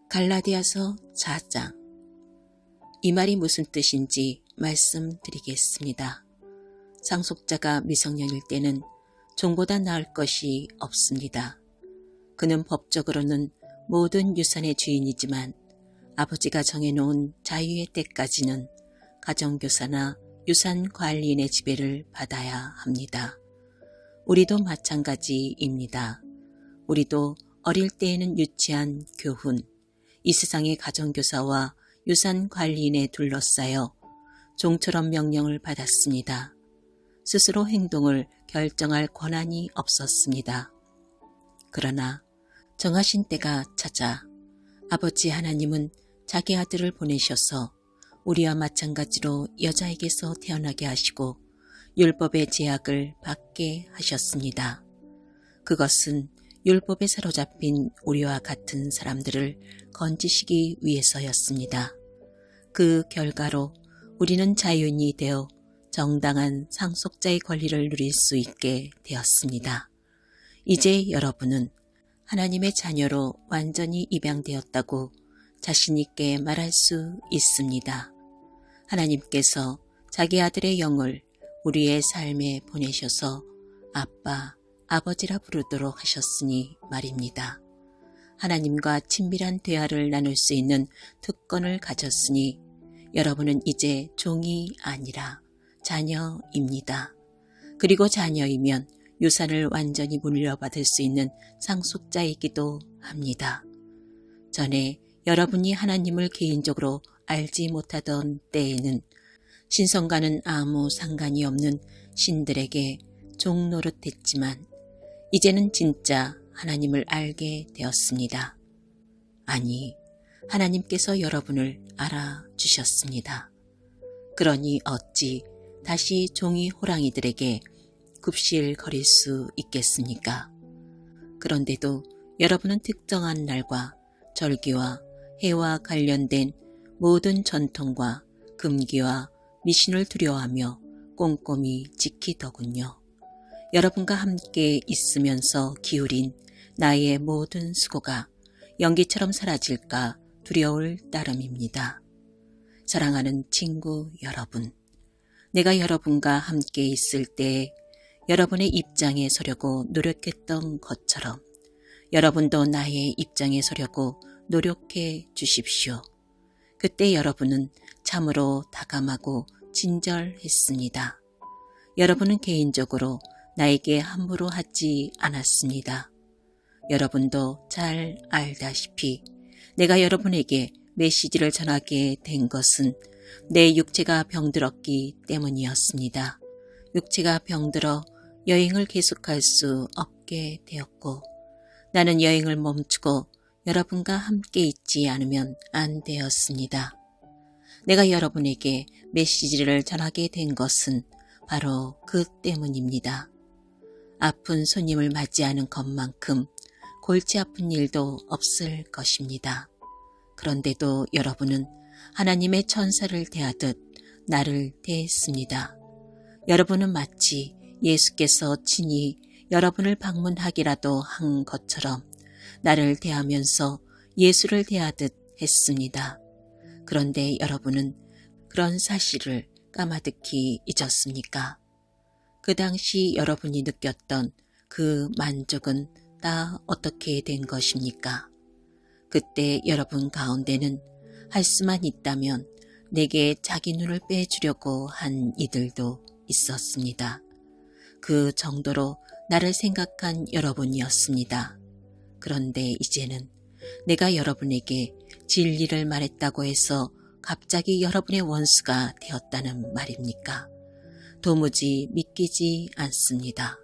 갈라디아서 4장. 이 말이 무슨 뜻인지 말씀드리겠습니다. 상속자가 미성년일 때는 종보다 나을 것이 없습니다. 그는 법적으로는 모든 유산의 주인이지만 아버지가 정해놓은 자유의 때까지는 가정교사나 유산관리인의 지배를 받아야 합니다. 우리도 마찬가지입니다. 우리도 어릴 때에는 유치한 교훈, 이 세상의 가정교사와 유산관리인에 둘러싸여 종처럼 명령을 받았습니다. 스스로 행동을 결정할 권한이 없었습니다. 그러나 정하신 때가 찾아 아버지 하나님은 자기 아들을 보내셔서 우리와 마찬가지로 여자에게서 태어나게 하시고 율법의 제약을 받게 하셨습니다. 그것은 율법에 사로잡힌 우리와 같은 사람들을 건지시기 위해서였습니다. 그 결과로 우리는 자유인이 되어 정당한 상속자의 권리를 누릴 수 있게 되었습니다. 이제 여러분은 하나님의 자녀로 완전히 입양되었다고 자신 있게 말할 수 있습니다. 하나님께서 자기 아들의 영을 우리의 삶에 보내셔서 아빠, 아버지라 부르도록 하셨으니 말입니다. 하나님과 친밀한 대화를 나눌 수 있는 특권을 가졌으니 여러분은 이제 종이 아니라 자녀입니다. 그리고 자녀이면 유산을 완전히 물려받을 수 있는 상속자이기도 합니다. 전에 여러분이 하나님을 개인적으로 알지 못하던 때에는 신성과는 아무 상관이 없는 신들에게 종노릇했지만 이제는 진짜 하나님을 알게 되었습니다. 아니, 하나님께서 여러분을 알아주셨습니다. 그러니 어찌 다시 종이 호랑이들에게 굽실거릴 수 있겠습니까? 그런데도 여러분은 특정한 날과 절기와 해와 관련된 모든 전통과 금기와 미신을 두려워하며 꼼꼼히 지키더군요. 여러분과 함께 있으면서 기울인 나의 모든 수고가 연기처럼 사라질까 두려울 따름입니다. 사랑하는 친구 여러분, 내가 여러분과 함께 있을 때 여러분의 입장에 서려고 노력했던 것처럼 여러분도 나의 입장에 서려고 노력해 주십시오. 그때 여러분은 참으로 다감하고 친절했습니다. 여러분은 개인적으로 나에게 함부로 하지 않았습니다. 여러분도 잘 알다시피 내가 여러분에게 메시지를 전하게 된 것은 내 육체가 병들었기 때문이었습니다. 육체가 병들어 여행을 계속할 수 없게 되었고 나는 여행을 멈추고 여러분과 함께 있지 않으면 안 되었습니다. 내가 여러분에게 메시지를 전하게 된 것은 바로 그 때문입니다. 아픈 손님을 맞이하는 것만큼 골치 아픈 일도 없을 것입니다. 그런데도 여러분은 하나님의 천사를 대하듯 나를 대했습니다. 여러분은 마치 예수께서 친히 여러분을 방문하기라도 한 것처럼 나를 대하면서 예수를 대하듯 했습니다. 그런데 여러분은 그런 사실을 까마득히 잊었습니까? 그 당시 여러분이 느꼈던 그 만족은 다 어떻게 된 것입니까? 그때 여러분 가운데는 할 수만 있다면 내게 자기 눈을 빼주려고 한 이들도 있었습니다. 그 정도로 나를 생각한 여러분이었습니다. 그런데 이제는 내가 여러분에게 진리를 말했다고 해서 갑자기 여러분의 원수가 되었다는 말입니까? 도무지 믿기지 않습니다.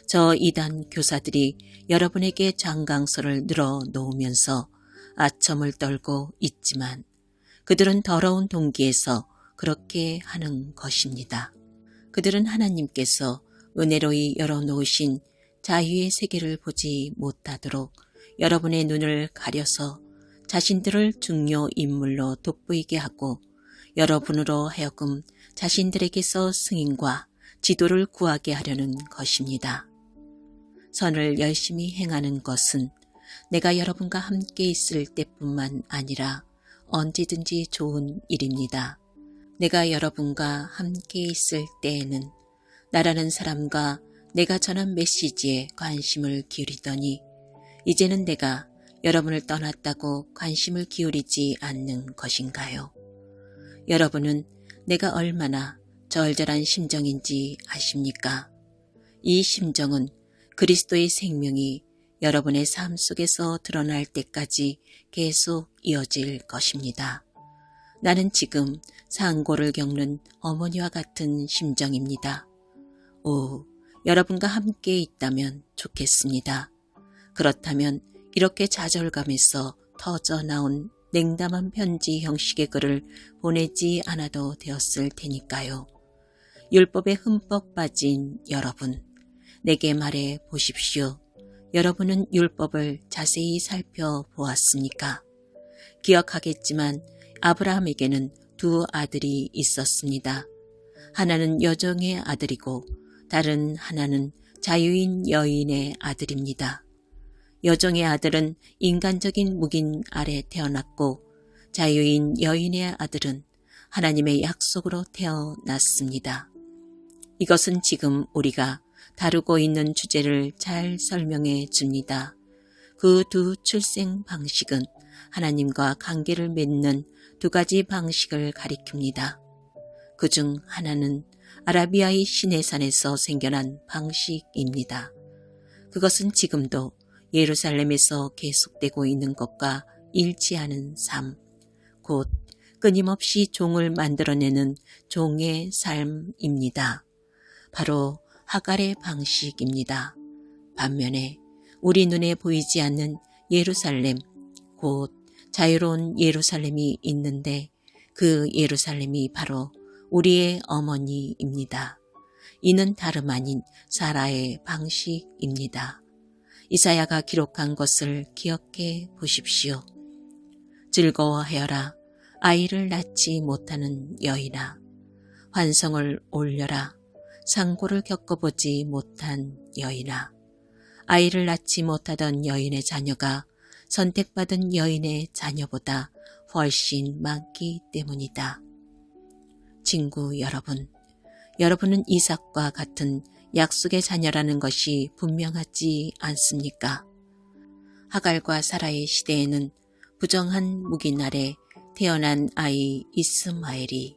저 이단 교사들이 여러분에게 장강서를 늘어놓으면서 아첨을 떨고 있지만 그들은 더러운 동기에서 그렇게 하는 것입니다. 그들은 하나님께서 은혜로이 열어놓으신 자유의 세계를 보지 못하도록 여러분의 눈을 가려서 자신들을 중요 인물로 돋보이게 하고 여러분으로 하여금 자신들에게서 승인과 지도를 구하게 하려는 것입니다. 선을 열심히 행하는 것은 내가 여러분과 함께 있을 때뿐만 아니라 언제든지 좋은 일입니다. 내가 여러분과 함께 있을 때에는 나라는 사람과 내가 전한 메시지에 관심을 기울이더니 이제는 내가 여러분을 떠났다고 관심을 기울이지 않는 것인가요? 여러분은 내가 얼마나 절절한 심정인지 아십니까? 이 심정은 그리스도의 생명이 여러분의 삶 속에서 드러날 때까지 계속 이어질 것입니다. 나는 지금 상고를 겪는 어머니와 같은 심정입니다. 오, 여러분과 함께 있다면 좋겠습니다. 그렇다면 이렇게 좌절감에서 터져 나온 냉담한 편지 형식의 글을 보내지 않아도 되었을 테니까요. 율법에 흠뻑 빠진 여러분, 내게 말해 보십시오. 여러분은 율법을 자세히 살펴보았습니까? 기억하겠지만 아브라함에게는 두 아들이 있었습니다. 하나는 여종의 아들이고 다른 하나는 자유인 여인의 아들입니다. 여종의 아들은 인간적인 묵인 아래 태어났고 자유인 여인의 아들은 하나님의 약속으로 태어났습니다. 이것은 지금 우리가 다루고 있는 주제를 잘 설명해 줍니다. 그 두 출생 방식은 하나님과 관계를 맺는 두 가지 방식을 가리킵니다. 그중 하나는 아라비아의 시내산에서 생겨난 방식입니다. 그것은 지금도 예루살렘에서 계속되고 있는 것과 일치하는 삶, 곧 끊임없이 종을 만들어내는 종의 삶입니다. 바로 하갈의 방식입니다. 반면에 우리 눈에 보이지 않는 예루살렘, 곧 자유로운 예루살렘이 있는데 그 예루살렘이 바로 우리의 어머니입니다. 이는 다름 아닌 사라의 방식입니다. 이사야가 기록한 것을 기억해 보십시오. 즐거워하여라, 아이를 낳지 못하는 여인아. 환성을 올려라, 상고를 겪어보지 못한 여인아. 아이를 낳지 못하던 여인의 자녀가 선택받은 여인의 자녀보다 훨씬 많기 때문이다. 친구 여러분, 여러분은 이삭과 같은 약속의 자녀라는 것이 분명하지 않습니까? 하갈과 사라의 시대에는 부정한 묵인 아래 태어난 아이 이스마엘이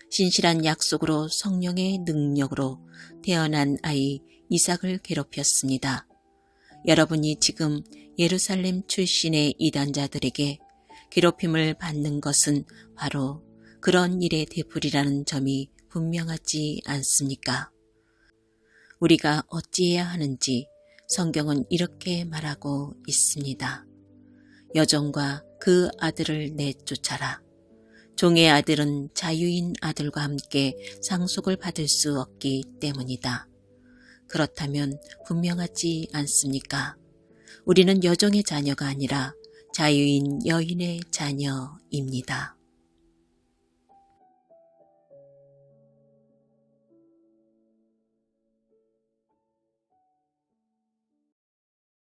신실한 약속으로 성령의 능력으로 태어난 아이 이삭을 괴롭혔습니다. 여러분이 지금 예루살렘 출신의 이단자들에게 괴롭힘을 받는 것은 바로 그런 일의 되풀이라는 점이 분명하지 않습니까? 우리가 어찌해야 하는지 성경은 이렇게 말하고 있습니다. 여종과 그 아들을 내쫓아라. 종의 아들은 자유인 아들과 함께 상속을 받을 수 없기 때문이다. 그렇다면 분명하지 않습니까? 우리는 여종의 자녀가 아니라 자유인 여인의 자녀입니다.